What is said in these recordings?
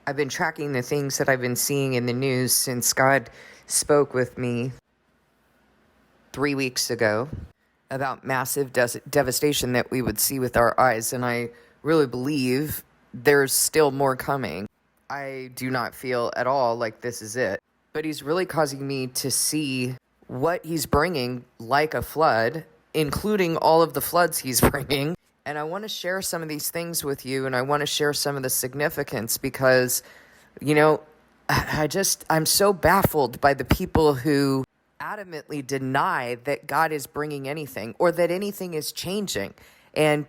I've been tracking the things that I've been seeing in the news since God spoke with me 3 weeks ago about massive devastation that we would see with our eyes. And I really believe there's still more coming. I do not feel at all like this is it. But he's really causing me to see what he's bringing like a flood, including all of the floods he's bringing. And I want to share some of these things with you, and I want to share some of the significance because, I'm so baffled by the people who adamantly deny that God is bringing anything or that anything is changing and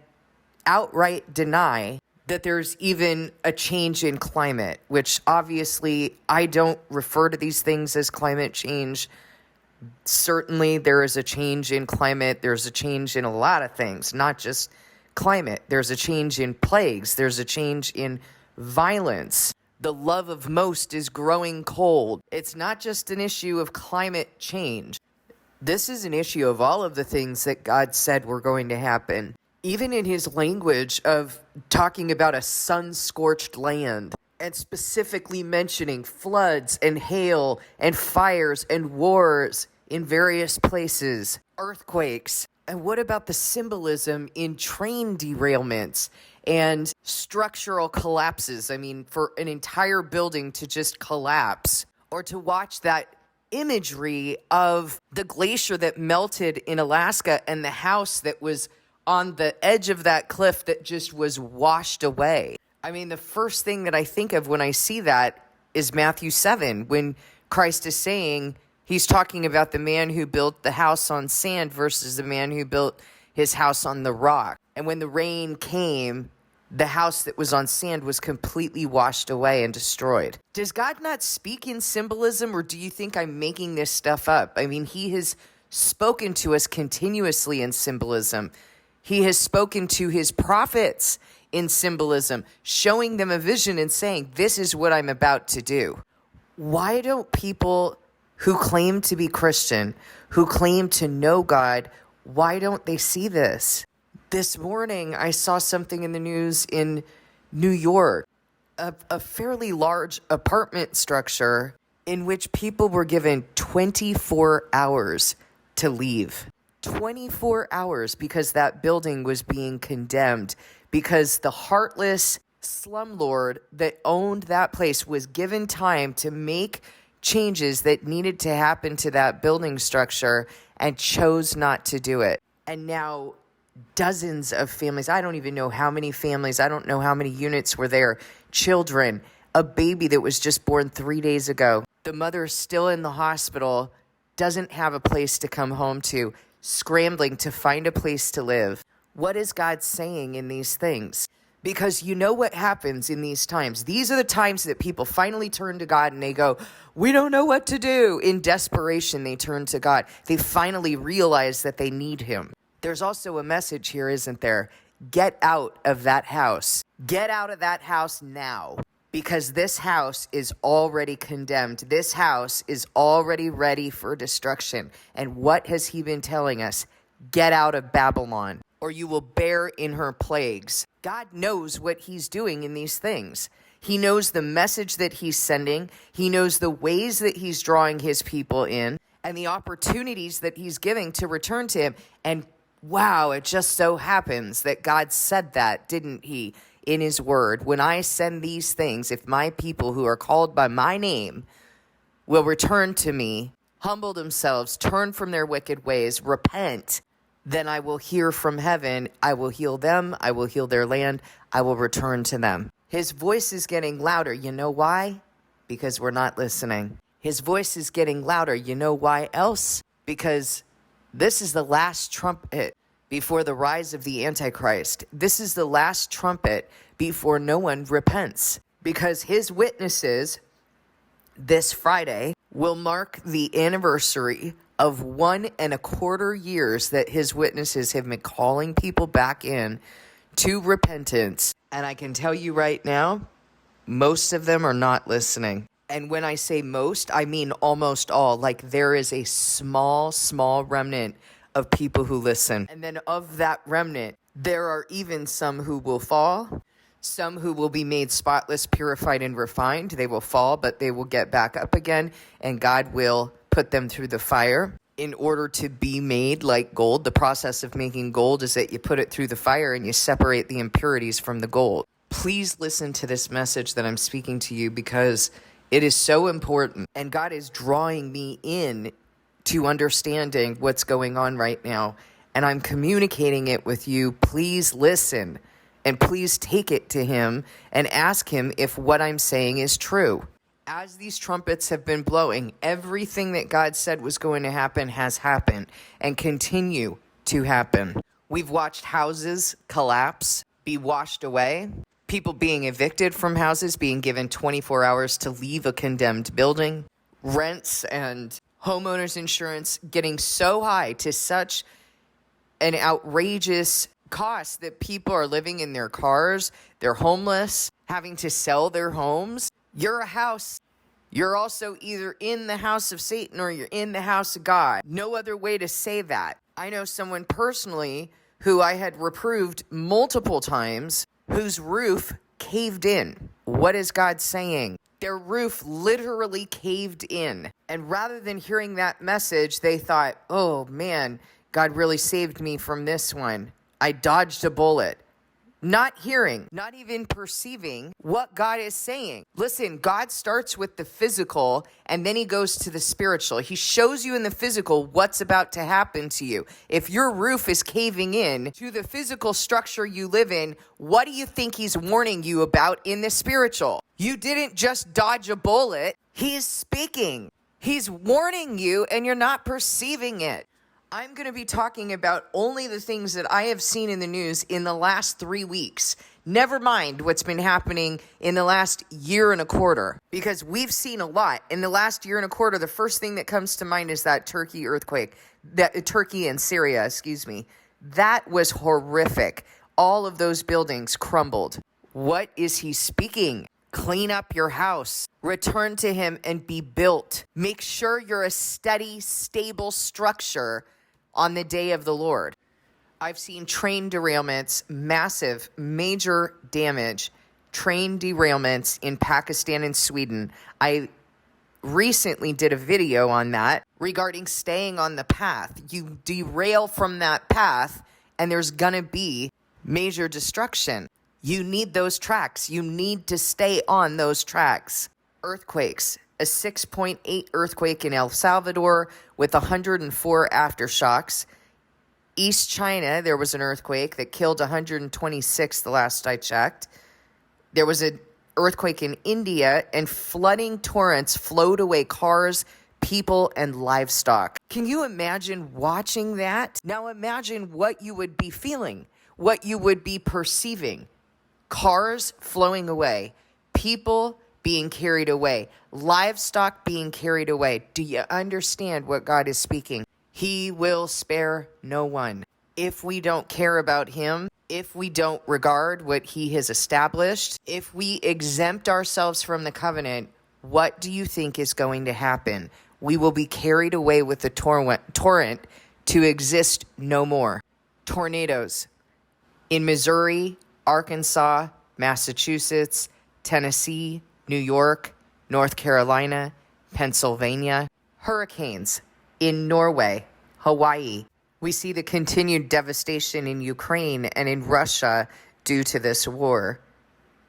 outright deny that there's even a change in climate, which obviously I don't refer to these things as climate change. Certainly there is a change in climate. There's a change in a lot of things, not just climate. There's a change in plagues. There's a change in violence. The love of most is growing cold. It's not just an issue of climate change. This is an issue of all of the things that God said were going to happen. Even in his language of talking about a sun-scorched land and specifically mentioning floods and hail and fires and wars in various places, earthquakes. And what about the symbolism in train derailments and structural collapses? I mean, for an entire building to just collapse, or to watch that imagery of the glacier that melted in Alaska and the house that was on the edge of that cliff that just was washed away. I mean, the first thing that I think of when I see that is Matthew 7, when Christ is saying, he's talking about the man who built the house on sand versus the man who built his house on the rock. And when the rain came, the house that was on sand was completely washed away and destroyed. Does God not speak in symbolism, or do you think I'm making this stuff up? I mean, he has spoken to us continuously in symbolism. He has spoken to his prophets in symbolism, showing them a vision and saying, this is what I'm about to do. Why don't people who claim to be Christian, who claim to know God, why don't they see this? This morning, I saw something in the news in New York, a fairly large apartment structure in which people were given 24 hours to leave. 24 hours because that building was being condemned, because the heartless slumlord that owned that place was given time to make changes that needed to happen to that building structure and chose not to do it. And now dozens of families, I don't even know how many families, I don't know how many units were there, children, a baby that was just born 3 days ago. The mother is still in the hospital, doesn't have a place to come home to, scrambling to find a place to live. What is God saying in these things? Because you know what happens in these times. These are the times that people finally turn to God and they go, we don't know what to do. In desperation, they turn to God. They finally realize that they need him. There's also a message here, isn't there? Get out of that house. Get out of that house now. Because this house is already condemned. This house is already ready for destruction. And what has he been telling us? Get out of Babylon, or you will bear in her plagues. God knows what he's doing in these things. He knows the message that he's sending. He knows the ways that he's drawing his people in and the opportunities that he's giving to return to him. And wow, it just so happens that God said that, didn't he? In his word, when I send these things, if my people who are called by my name will return to me, humble themselves, turn from their wicked ways, repent, then I will hear from heaven. I will heal them. I will heal their land. I will return to them. His voice is getting louder. You know why? Because we're not listening. His voice is getting louder. You know why else? Because this is the last trumpet before the rise of the Antichrist. This is the last trumpet before no one repents, because his witnesses this Friday will mark the anniversary of 1.25 years that his witnesses have been calling people back in to repentance. And I can tell you right now, most of them are not listening. And when I say most, I mean almost all. Like, there is a small remnant of people who listen. And then of that remnant, there are even some who will fall, Some who will be made spotless, purified, and refined. They will fall, but they will get back up again, and God will put them through the fire in order to be made like gold. The process of making gold is that you put it through the fire and you separate the impurities from the gold. Please listen to this message that I'm speaking to you, because it is so important, and God is drawing me in to understanding what's going on right now, and I'm communicating it with you. Please listen, and please take it to him and ask him if what I'm saying is true. As these trumpets have been blowing, everything that God said was going to happen has happened and continue to happen. We've watched houses collapse, be washed away, people being evicted from houses, being given 24 hours to leave a condemned building, rents and homeowners insurance getting so high to such an outrageous cost that people are living in their cars, they're homeless, having to sell their homes. You're a house. You're also either in the house of Satan or you're in the house of God. No other way to say that. I know someone personally who I had reproved multiple times, whose roof caved in. What is God saying? Their roof literally caved in. And rather than hearing that message, they thought, oh man, God really saved me from this one. I dodged a bullet. Not hearing, not even perceiving what God is saying. Listen, God starts with the physical and then he goes to the spiritual. He shows you in the physical what's about to happen to you. If your roof is caving in to the physical structure you live in, what do you think he's warning you about in the spiritual? You didn't just dodge a bullet. He's speaking. He's warning you and you're not perceiving it. I'm going to be talking about only the things that I have seen in the news in the last 3 weeks. Never mind what's been happening in the last year and a quarter, because we've seen a lot. In the last year and a quarter, the first thing that comes to mind is that Turkey earthquake, Turkey and Syria, That was horrific. All of those buildings crumbled. What is he speaking? Clean up your house. Return to him and be built. Make sure you're a steady, stable structure on the day of the Lord. I've seen train derailments, massive, major damage, train derailments in Pakistan and Sweden. I recently did a video on that regarding staying on the path. You derail from that path and there's gonna be major destruction. You need those tracks. You need to stay on those tracks. Earthquakes. A 6.8 earthquake in El Salvador with 104 aftershocks. East China, there was an earthquake that killed 126 the last I checked. There was an earthquake in India, and flooding torrents flowed away cars, people, and livestock. Can you imagine watching that? Now imagine what you would be feeling, what you would be perceiving. Cars flowing away, people being carried away, livestock being carried away. Do you understand what God is speaking? He will spare no one. If we don't care about him, if we don't regard what he has established, if we exempt ourselves from the covenant, what do you think is going to happen? We will be carried away with the torrent to exist no more. Tornadoes in Missouri, Arkansas, Massachusetts, Tennessee, New York, North Carolina, Pennsylvania. Hurricanes in Norway, Hawaii. We see the continued devastation in Ukraine and in Russia due to this war.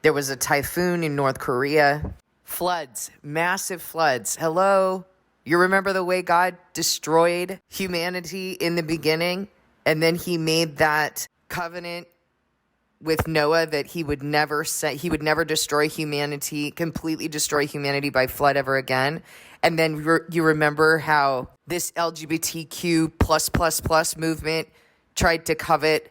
There was a typhoon in North Korea. Floods, massive floods. Hello? You remember the way God destroyed humanity in the beginning? And then he made that covenant with Noah that he would never destroy humanity, completely destroy humanity by flood ever again. And then you remember how this LGBTQ+++ movement tried to covet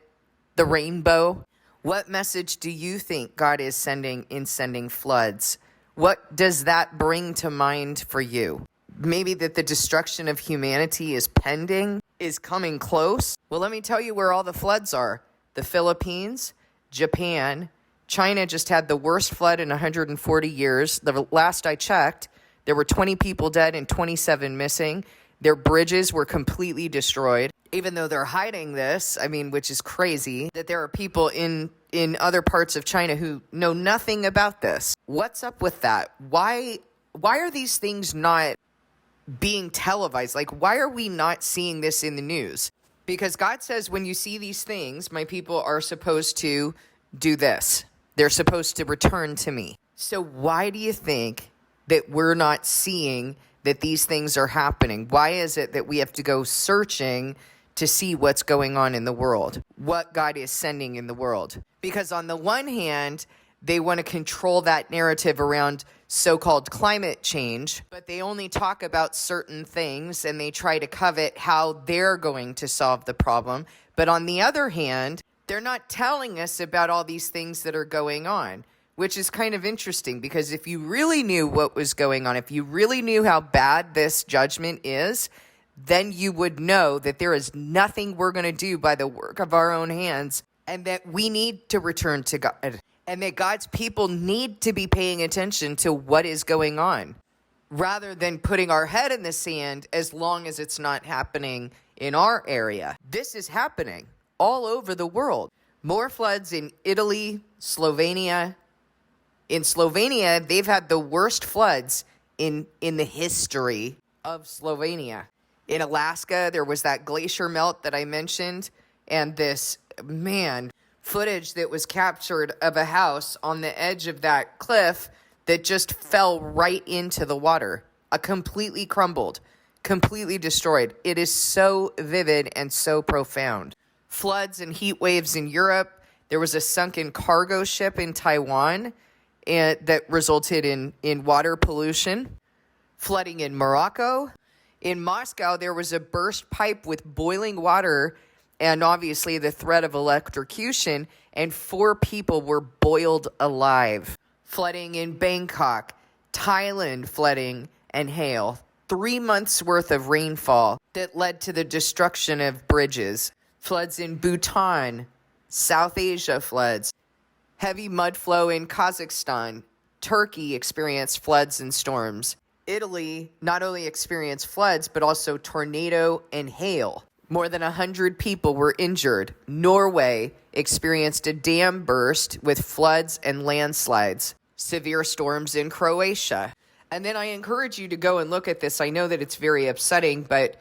the rainbow. What message do you think God is sending in sending floods? What does that bring to mind for you? Maybe that the destruction of humanity is pending, is coming close? Well, let me tell you where all the floods are. The Philippines, Japan, China just had the worst flood in 140 years. The last I checked, there were 20 people dead and 27 missing. Their bridges were completely destroyed. Even though they're hiding this, which is crazy, that there are people in in other parts of China who know nothing about this. What's up with that? Why are these things not being televised? Like, why are we not seeing this in the news? Because God says, when you see these things, my people are supposed to do this. They're supposed to return to me. So why do you think that we're not seeing that these things are happening? Why is it that we have to go searching to see what's going on in the world, what God is sending in the world? Because on the one hand, they want to control that narrative around so-called climate change, but they only talk about certain things and they try to covet how they're going to solve the problem. But on the other hand, they're not telling us about all these things that are going on, which is kind of interesting, because if you really knew what was going on, if you really knew how bad this judgment is, then you would know that there is nothing we're going to do by the work of our own hands, and that we need to return to God, and that God's people need to be paying attention to what is going on, rather than putting our head in the sand as long as it's not happening in our area. This is happening all over the world. More floods in Italy, Slovenia. In Slovenia, they've had the worst floods in the history of Slovenia. In Alaska, there was that glacier melt that I mentioned, and this, footage that was captured of a house on the edge of that cliff that just fell right into the water. Completely crumbled, completely destroyed. It is so vivid and so profound. Floods and heat waves in Europe. There was a sunken cargo ship in Taiwan that resulted in water pollution. Flooding in Morocco. In Moscow, there was a burst pipe with boiling water and obviously the threat of electrocution, and 4 people were boiled alive. Flooding in Bangkok, Thailand flooding and hail. 3 months worth of rainfall that led to the destruction of bridges. Floods in Bhutan, South Asia floods. Heavy mud flow in Kazakhstan. Turkey experienced floods and storms. Italy not only experienced floods, but also tornado and hail. More than 100 people were injured. Norway experienced a dam burst with floods and landslides. Severe storms in Croatia. And then I encourage you to go and look at this. I know that it's very upsetting, but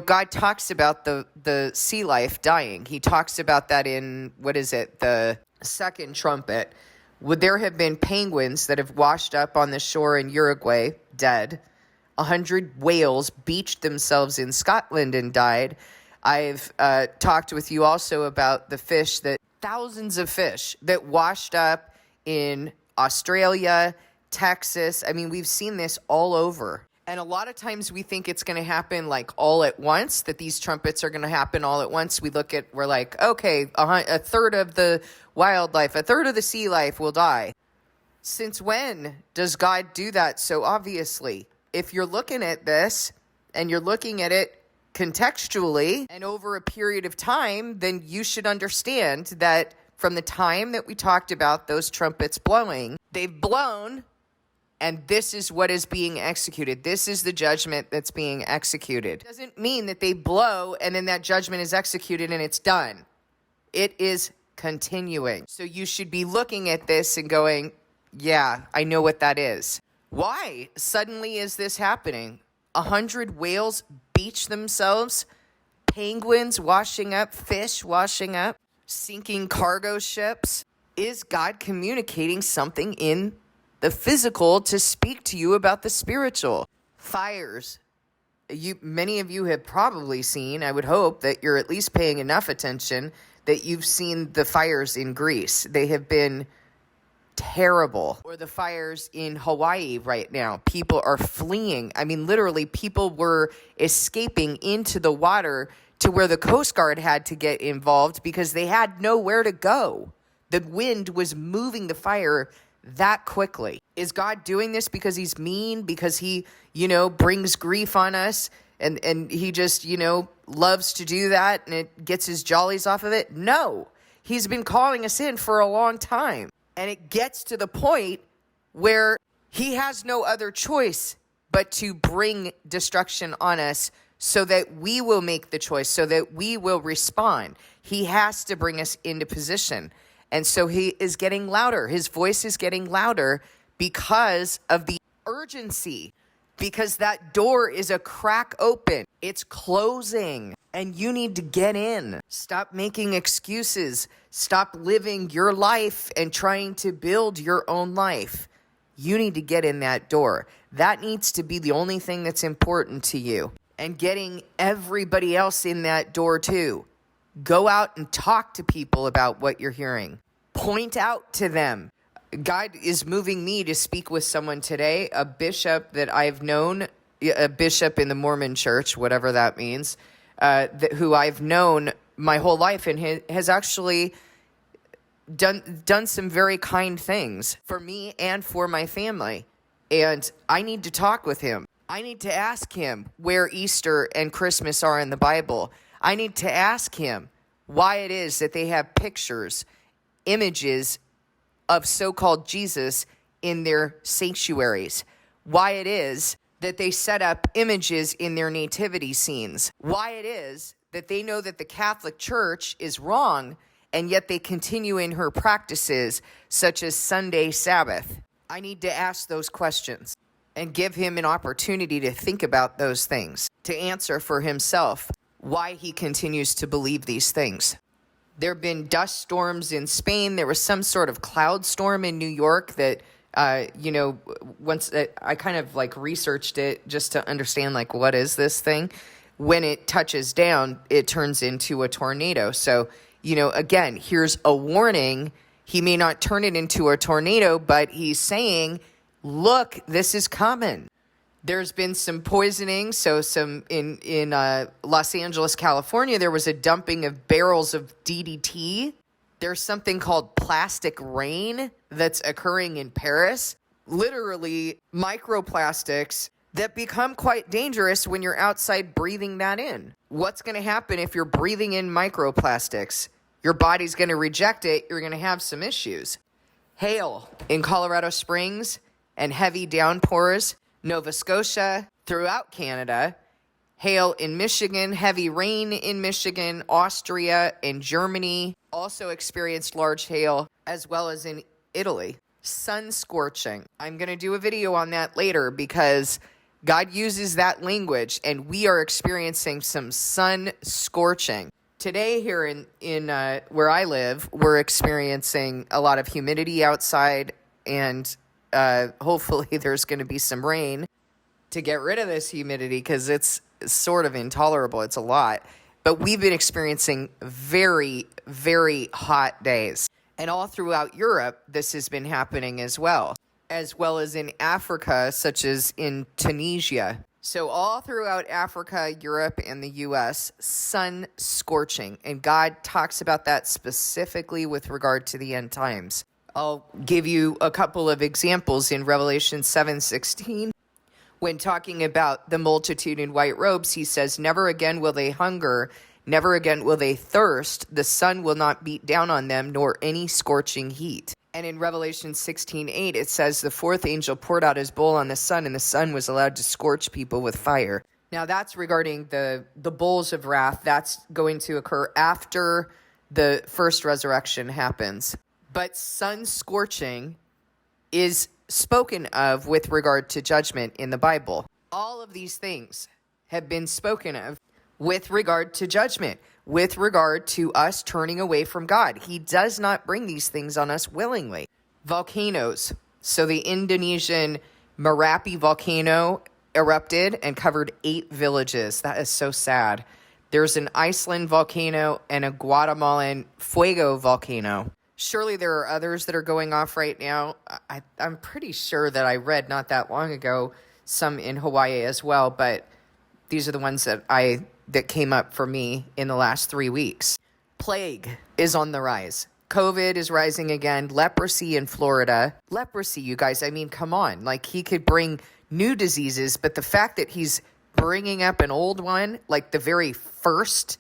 God talks about the sea life dying. He talks about that in, the second trumpet. Would there have been penguins that have washed up on the shore in Uruguay, dead? 100 whales beached themselves in Scotland and died. I've talked with you also about the fish, that thousands of fish that washed up in Australia, Texas. I mean, we've seen this all over. And a lot of times we think it's going to happen like all at once, that these trumpets are going to happen all at once. We're like, okay, a third of the wildlife, a third of the sea life will die. Since when does God do that so obviously? If you're looking at this and you're looking at it contextually and over a period of time, then you should understand that from the time that we talked about those trumpets blowing, they've blown, and this is what is being executed. This is the judgment that's being executed. It doesn't mean that they blow and then that judgment is executed and it's done. It is continuing. So you should be looking at this and going, yeah, I know what that is. Why suddenly is this happening? 100 whales beach themselves, penguins washing up, fish washing up, sinking cargo ships. Is God communicating something in the physical to speak to you about the spiritual? Fires. Many of you have probably seen, I would hope that you're at least paying enough attention, that you've seen the fires in Greece. They have been terrible. Or the fires in Hawaii right now. People are fleeing. I mean, literally, people were escaping into the water to where the Coast Guard had to get involved because they had nowhere to go. The wind was moving the fire that quickly. Is God doing this because he's mean? Because he, brings grief on us and he just, loves to do that and it gets his jollies off of it? No. He's been calling us in for a long time. And it gets to the point where he has no other choice but to bring destruction on us so that we will make the choice, so that we will respond. He has to bring us into position. And so he is getting louder. His voice is getting louder because of the urgency, because that door is a crack open. It's closing and you need to get in. Stop making excuses. Stop living your life and trying to build your own life. You need to get in that door. That needs to be the only thing that's important to you. And getting everybody else in that door too. Go out and talk to people about what you're hearing. Point out to them. God is moving me to speak with someone today, a bishop that I've known, a bishop in the Mormon church, whatever that means, who I've known my whole life and has actually done some very kind things for me and for my family. And I need to talk with him. I need to ask him where Easter and Christmas are in the Bible. I need to ask him why it is that they have pictures, images of so-called Jesus in their sanctuaries. Why it is that they set up images in their nativity scenes. Why it is that they know that the Catholic Church is wrong, and yet they continue in her practices, such as Sunday Sabbath. I need to ask those questions and give him an opportunity to think about those things, to answer for himself why he continues to believe these things. There have been dust storms in Spain. There was some sort of cloud storm in New York that, once I kind of like researched it just to understand, like, what is this thing? When it touches down, it turns into a tornado. So, again, here's a warning. He may not turn it into a tornado, but he's saying, look, this is coming. There's been some poisoning. So in Los Angeles, California, there was a dumping of barrels of DDT. There's something called plastic rain that's occurring in Paris. Literally microplastics that become quite dangerous when you're outside breathing that in. What's going to happen if you're breathing in microplastics? Your body's going to reject it. You're going to have some issues. Hail in Colorado Springs and heavy downpours, Nova Scotia, throughout Canada. Hail in Michigan, heavy rain in Michigan, Austria, and Germany also experienced large hail, as well as in Italy. Sun scorching. I'm going to do a video on that later because God uses that language, and we are experiencing some sun scorching. Today here in where I live, we're experiencing a lot of humidity outside, and hopefully there's going to be some rain to get rid of this humidity because it's sort of intolerable. It's a lot. But we've been experiencing very, very hot days. And all throughout Europe, this has been happening as well as in Africa, such as in Tunisia. So all throughout Africa, Europe, and the U.S., sun scorching. And God talks about that specifically with regard to the end times. I'll give you a couple of examples in Revelation 7:16. When talking about the multitude in white robes, he says, "Never again will they hunger, never again will they thirst. The sun will not beat down on them, nor any scorching heat." And in Revelation 16:8, it says, "The fourth angel poured out his bowl on the sun, and the sun was allowed to scorch people with fire." Now that's regarding the bowls of wrath. That's going to occur after the first resurrection happens. But sun scorching is spoken of with regard to judgment in the Bible. All of these things have been spoken of with regard to judgment, with regard to us turning away from God. He does not bring these things on us willingly. Volcanoes. So the Indonesian Merapi volcano erupted and covered 8 villages. That is so sad. There's an Iceland volcano and a Guatemalan Fuego volcano. Surely there are others that are going off right now. I'm pretty sure that I read not that long ago some in Hawaii as well, but these are the ones that came up for me in the last 3 weeks. Plague is on the rise. COVID is rising again. Leprosy in Florida. Leprosy, you guys, I mean, come on. Like, he could bring new diseases, but the fact that he's bringing up an old one, like the very first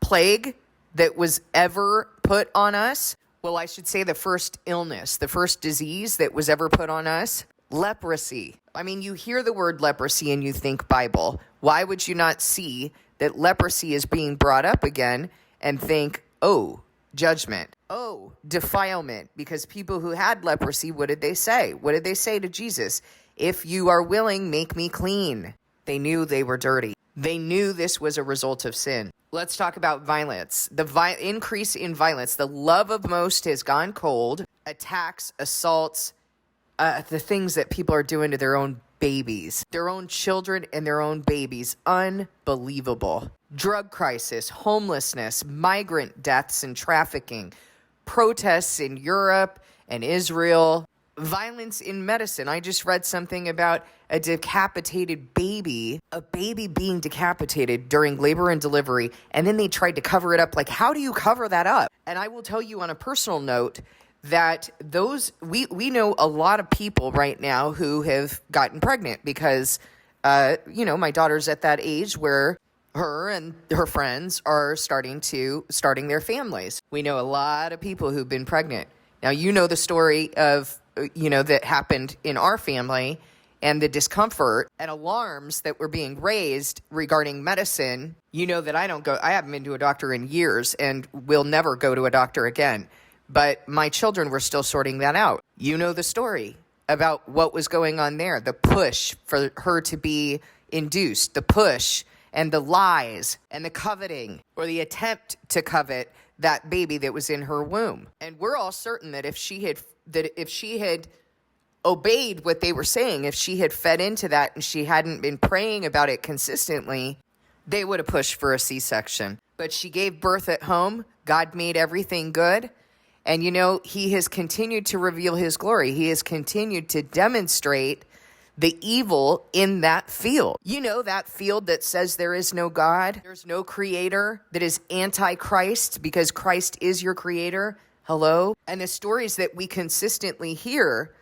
plague that was ever put on us, well, I should say the first illness, the first disease that was ever put on us, leprosy. I mean, you hear the word leprosy and you think Bible. Why would you not see that leprosy is being brought up again and think, oh, judgment? Oh, defilement. Because people who had leprosy, what did they say? What did they say to Jesus? If you are willing, make me clean. They knew they were dirty. They knew this was a result of sin. Let's talk about violence. The increase in violence. The love of most has gone cold. Attacks, assaults, the things that people are doing to their own babies, their own children and their own babies. Unbelievable. Drug crisis, homelessness, migrant deaths and trafficking, protests in Europe and Israel, violence in medicine. I just read something about a decapitated baby, a baby being decapitated during labor and delivery, and then they tried to cover it up. Like, how do you cover that up? And I will tell you on a personal note that we know a lot of people right now who have gotten pregnant because, my daughter's at that age where her and her friends are starting their families. We know a lot of people who've been pregnant. Now, you know the story of, that happened in our family and the discomfort and alarms that were being raised regarding medicine. You know that I haven't been to a doctor in years and will never go to a doctor again. But my children were still sorting that out. You know the story about what was going on there, the push for her to be induced, the push and the lies and the coveting or the attempt to covet that baby that was in her womb. And we're all certain that if she had obeyed what they were saying, if she had fed into that and she hadn't been praying about it consistently, they would have pushed for a C-section. But she gave birth at home. God made everything good. And he has continued to reveal his glory. He has continued to demonstrate the evil in that field. That field that says there is no God, there's no creator, that is anti-Christ because Christ is your creator. Hello? And the stories that we consistently hear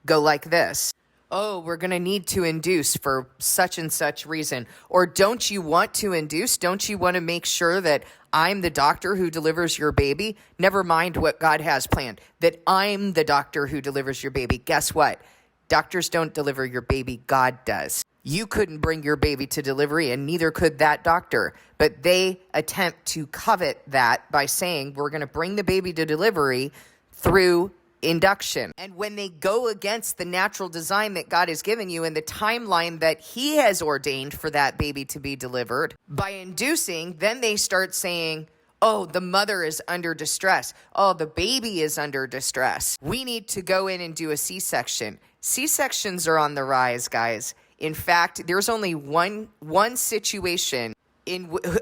go like this. Oh, we're going to need to induce for such and such reason. Or don't you want to induce? Don't you want to make sure that I'm the doctor who delivers your baby? Never mind what God has planned, that I'm the doctor who delivers your baby. Guess what? Doctors don't deliver your baby. God does. You couldn't bring your baby to delivery, and neither could that doctor. But they attempt to covet that by saying, we're going to bring the baby to delivery through induction. And when they go against the natural design that God has given you and the timeline that he has ordained for that baby to be delivered, by inducing, then they start saying, oh, the mother is under distress. Oh, the baby is under distress. We need to go in and do a C-section. C-sections are on the rise, guys. In fact, there's only one situation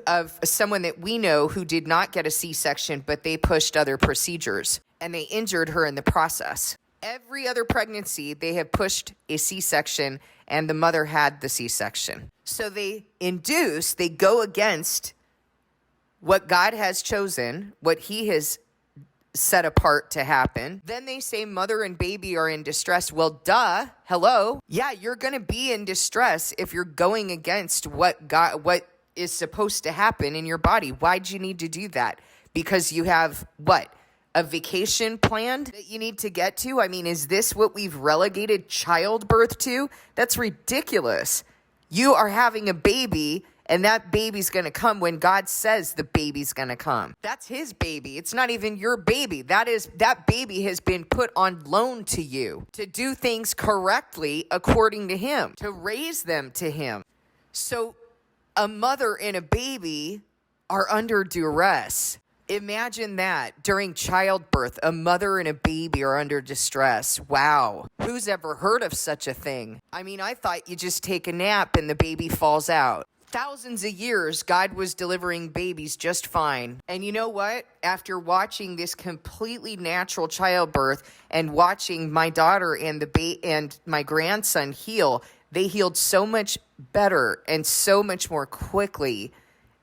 of someone that we know who did not get a C-section, but they pushed other procedures and they injured her in the process. Every other pregnancy, they have pushed a C-section and the mother had the C-section. So they go against what God has chosen, what he has set apart to happen. Then they say mother and baby are in distress. Well, duh. Hello. Yeah, you're going to be in distress if you're going against what is supposed to happen in your body. Why'd you need to do that? Because you have what? A vacation planned that you need to get to? I mean, is this what we've relegated childbirth to? That's ridiculous. You are having a baby, and that baby's going to come when God says the baby's going to come. That's his baby. It's not even your baby. That baby has been put on loan to you to do things correctly according to him, to raise them to him. So a mother and a baby are under duress. Imagine that during childbirth, a mother and a baby are under distress. Wow. Who's ever heard of such a thing? I mean, I thought you just take a nap and the baby falls out. Thousands of years, God was delivering babies just fine. And you know what? After watching this completely natural childbirth and watching my daughter and and my grandson heal, they healed so much better and so much more quickly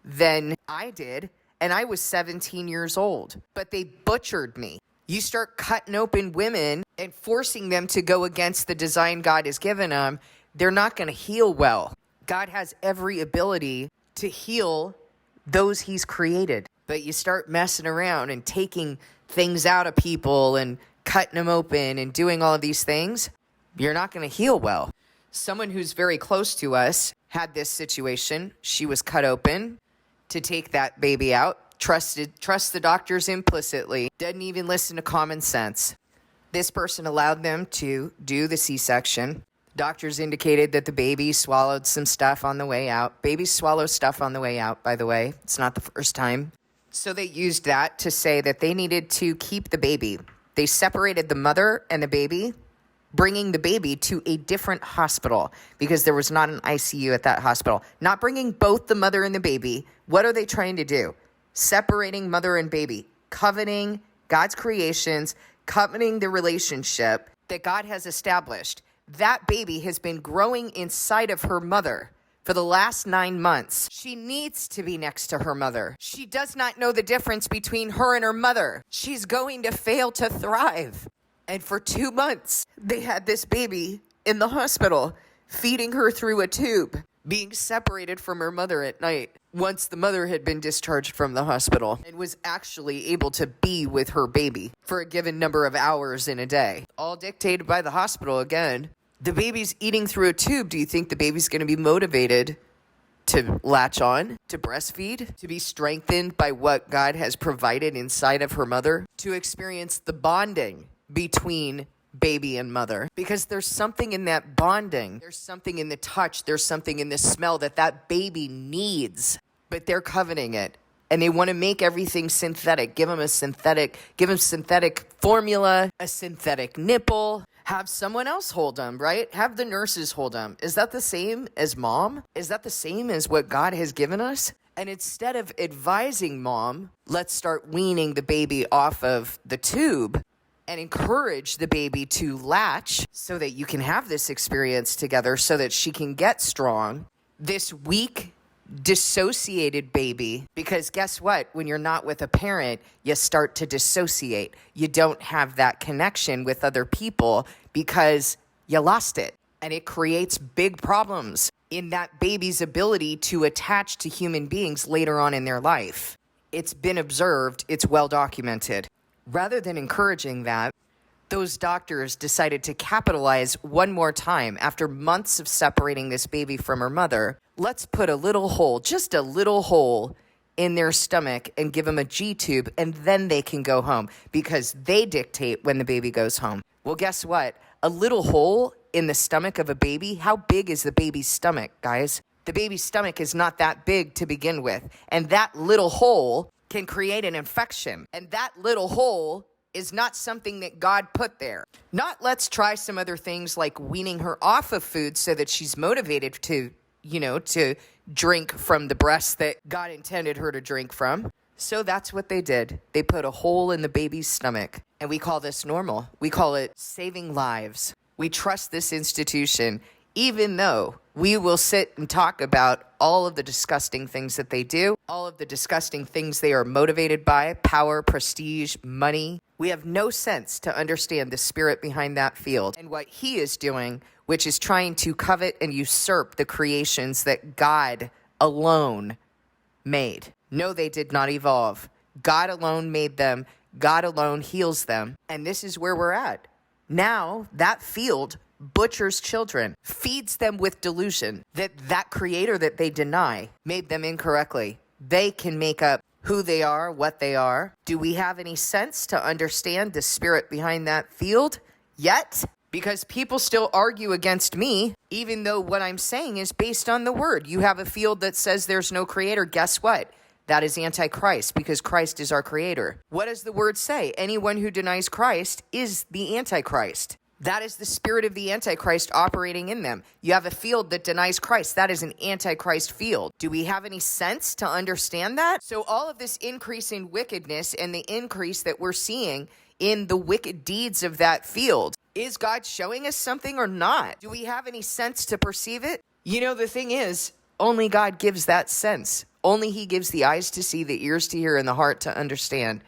than I did. And I was 17 years old, but they butchered me. You start cutting open women and forcing them to go against the design God has given them, they're not going to heal well. God has every ability to heal those he's created. But you start messing around and taking things out of people and cutting them open and doing all of these things, you're not going to heal well. Someone who's very close to us had this situation. She was cut open to take that baby out. trusts the doctors implicitly, doesn't even listen to common sense. This person allowed them to do the C-section. Doctors indicated that the baby swallowed some stuff on the way out. Babies swallow stuff on the way out, by the way. It's not the first time. So they used that to say that they needed to keep the baby. They separated the mother and the baby, bringing the baby to a different hospital because there was not an ICU at that hospital. Not bringing both the mother and the baby. What are they trying to do? Separating mother and baby, coveting God's creations, coveting the relationship that God has established. That baby has been growing inside of her mother for the last 9 months. She needs to be next to her mother. She does not know the difference between her and her mother. She's going to fail to thrive. And for 2 months, they had this baby in the hospital, feeding her through a tube, being separated from her mother at night once the mother had been discharged from the hospital and was actually able to be with her baby for a given number of hours in a day. All dictated by the hospital again. The baby's eating through a tube. Do you think the baby's going to be motivated to latch on, to breastfeed, to be strengthened by what God has provided inside of her mother, to experience the bonding between baby and mother? Because there's something in that bonding. There's something in the touch. There's something in the smell that baby needs, but they're coveting it. And they want to make everything synthetic. Give them synthetic formula, a synthetic nipple. Have someone else hold them, right? Have the nurses hold them. Is that the same as mom? Is that the same as what God has given us? And instead of advising mom, let's start weaning the baby off of the tube and encourage the baby to latch so that you can have this experience together so that she can get strong. This weak, dissociated baby, because guess what? When you're not with a parent, you start to dissociate. You don't have that connection with other people because you lost it. And it creates big problems in that baby's ability to attach to human beings later on in their life. It's been observed. It's well documented. Rather than encouraging that, those doctors decided to capitalize one more time after months of separating this baby from her mother. Let's put a little hole, just a little hole in their stomach and give them a G-tube, and then they can go home because they dictate when the baby goes home. Well, guess what? A little hole in the stomach of a baby, how big is the baby's stomach, guys? The baby's stomach is not that big to begin with, and that little hole can create an infection, and that little hole is not something that God put there. Not let's try some other things like weaning her off of food so that she's motivated to drink from the breast that God intended her to drink from. So that's what they did. They put a hole in the baby's stomach. And we call this normal. We call it saving lives. We trust this institution, even though we will sit and talk about all of the disgusting things that they do, all of the disgusting things they are motivated by, power, prestige, money. We have no sense to understand the spirit behind that field and what he is doing, which is trying to covet and usurp the creations that God alone made. No, they did not evolve. God alone made them. God alone heals them. And this is where we're at. Now, that field butchers children, feeds them with delusion that creator that they deny made them incorrectly. They can make up who they are, what they are. Do we have any sense to understand the spirit behind that field yet? Because people still argue against me, even though what I'm saying is based on the word. You have a field that says there's no creator. Guess what? That is Antichrist, because Christ is our creator. What does the word say? Anyone who denies Christ is the Antichrist. That is the spirit of the Antichrist operating in them. You have a field that denies Christ. That is an Antichrist field. Do we have any sense to understand that? So all of this increase in wickedness and the increase that we're seeing in the wicked deeds of that field, is God showing us something or not? Do we have any sense to perceive it? You know, the thing is, only God gives that sense. Only he gives the eyes to see, the ears to hear, and the heart to understand.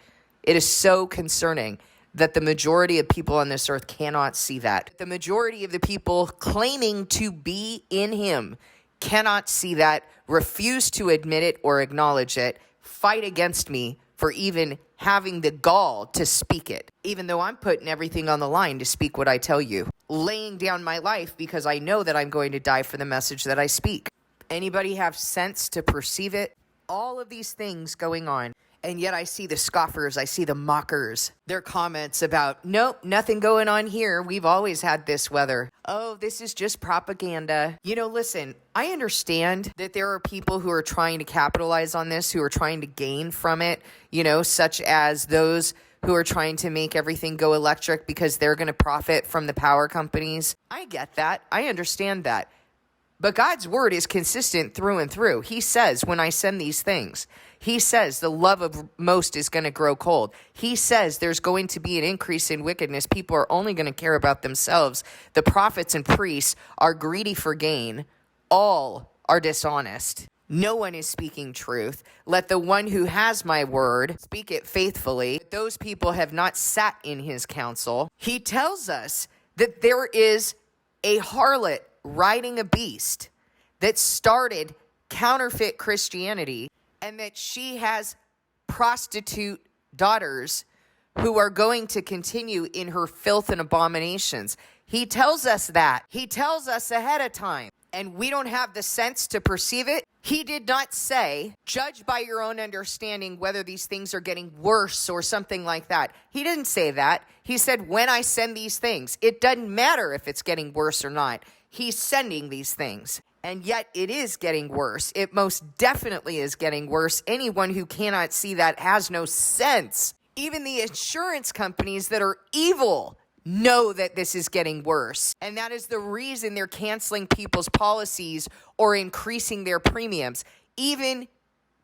It is so concerning that the majority of people on this earth cannot see that. The majority of the people claiming to be in him cannot see that, refuse to admit it or acknowledge it, fight against me for even having the gall to speak it, even though I'm putting everything on the line to speak what I tell you, laying down my life because I know that I'm going to die for the message that I speak. Anybody have sense to perceive it? All of these things going on. And yet I see the scoffers, I see the mockers, their comments about, nope, nothing going on here. We've always had this weather. Oh, this is just propaganda. Listen, I understand that there are people who are trying to capitalize on this, who are trying to gain from it, such as those who are trying to make everything go electric because they're going to profit from the power companies. I get that. I understand that. But God's word is consistent through and through. He says, when I send these things, he says the love of most is going to grow cold. He says there's going to be an increase in wickedness. People are only going to care about themselves. The prophets and priests are greedy for gain. All are dishonest. No one is speaking truth. Let the one who has my word speak it faithfully. Those people have not sat in his counsel. He tells us that there is a harlot riding a beast that started counterfeit Christianity, and that she has prostitute daughters who are going to continue in her filth and abominations. He tells us that. He tells us ahead of time, and we don't have the sense to perceive it. He did not say, judge by your own understanding whether these things are getting worse or something like that. He didn't say that. He said, when I send these things, it doesn't matter if it's getting worse or not. He's sending these things. And yet it is getting worse. It most definitely is getting worse. Anyone who cannot see that has no sense. Even the insurance companies that are evil know that this is getting worse. And that is the reason they're canceling people's policies or increasing their premiums. Even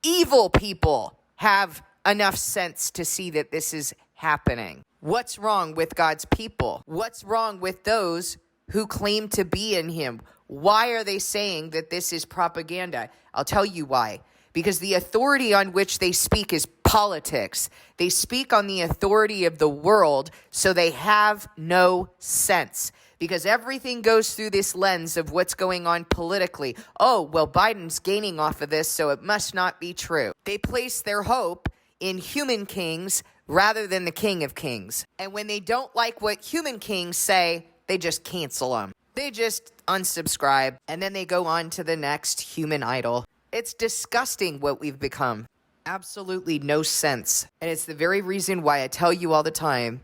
evil people have enough sense to see that this is happening. What's wrong with God's people? What's wrong with those who claim to be in him? Why are they saying that this is propaganda? I'll tell you why. Because the authority on which they speak is politics. They speak on the authority of the world, so they have no sense. Because everything goes through this lens of what's going on politically. Oh, well, Biden's gaining off of this, so it must not be true. They place their hope in human kings rather than the King of Kings. And when they don't like what human kings say, they just cancel them. They just unsubscribe, and then they go on to the next human idol. It's disgusting what we've become. Absolutely no sense. And it's the very reason why I tell you all the time,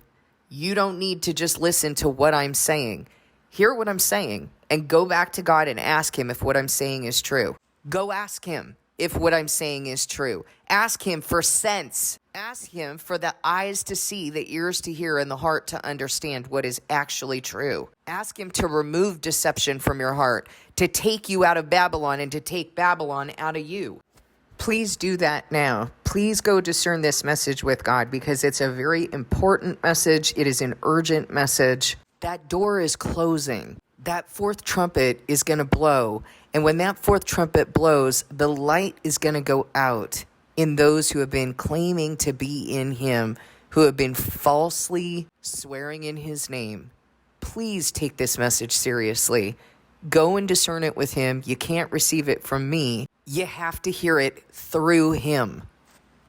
you don't need to just listen to what I'm saying. Hear what I'm saying, and go back to God and ask him if what I'm saying is true. Go ask him if what I'm saying is true. Ask him for sense. Ask him for the eyes to see, the ears to hear, and the heart to understand what is actually true. Ask him to remove deception from your heart, to take you out of Babylon and to take Babylon out of you. Please do that now. Please go discern this message with God, because it's a very important message. It is an urgent message. That door is closing. That fourth trumpet is going to blow. And when that fourth trumpet blows, the light is going to go out in those who have been claiming to be in him, who have been falsely swearing in his name. Please take this message seriously. Go and discern it with him. You can't receive it from me. You have to hear it through him.